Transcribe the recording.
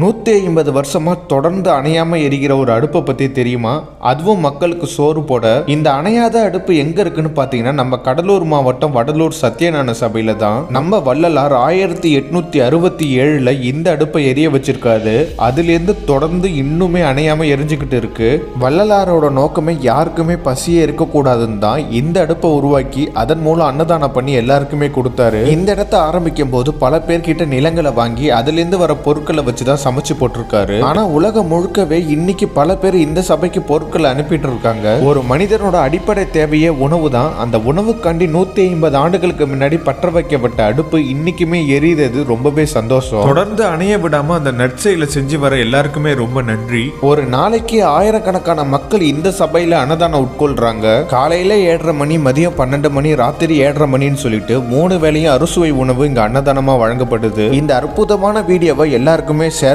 150 வருஷமா தொடர்ந்து அணையாம எரிகிற ஒரு அடுப்பை பத்தி தெரியுமா? அதுவும் மக்களுக்கு சோறு போட. இந்த அணையாத அடுப்பு எங்க இருக்குன்னு பாத்தீங்கன்னா நம்ம கடலூர் மாவட்டம் வடலூர் சத்யநாராயண சபையில தான். நம்ம வள்ளலார் 1867 இந்த அடுப்பை எரிய வச்சிருக்காரு. அதுல இருந்து தொடர்ந்து இன்னுமே அணையாம எரிஞ்சுக்கிட்டு இருக்கு. வள்ளலாரோட நோக்கமே யாருக்குமே பசியே இருக்கக்கூடாதுன்னு தான் இந்த அடுப்பை உருவாக்கி அதன் மூலம் அன்னதானம் பண்ணி எல்லாருக்குமே கொடுத்தாரு. இந்த இடத்தை ஆரம்பிக்கும் போது பல பேர்கிட்ட நிலங்களை வாங்கி அதுல இருந்து வர பொருட்களை வச்சுதான் சமைச்சு போட்டிருக்காரு. ஆனா உலகம் முழுக்கவே இன்னைக்கு பல பேர் இந்த சபைக்கு பொருட்களை அனுப்பிட்டு இருக்காங்க. ஒரு மனிதனோட அடிப்படை தேவையே உணவு தான். அந்த உணவுக்காண்டி 150 ஆண்டுகளுக்கு முன்னாடி பற்ற வைக்கப்பட்ட அடுப்பு இன்னைக்குமே எரியுது. ரொம்பவே சந்தோஷம். தொடர்ந்து அணைய விடாம அந்த நற்செயலை செஞ்சு வர எல்லாருக்குமே ரொம்ப நன்றி. ஒரு நாளைக்கு ஆயிரக்கணக்கான மக்கள் இந்த சபையில அன்னதானம் உட்கொள்றாங்க. காலையில 7:30 மணி, மதியம் 12 மணி, ராத்திரி 7:30 மணின்னு சொல்லிட்டு 3 வேளையும் அறுசுவை உணவு இங்க அன்னதானமா வழங்கப்படுது. இந்த அற்புதமான வீடியோவை எல்லாருக்குமே ஷேர்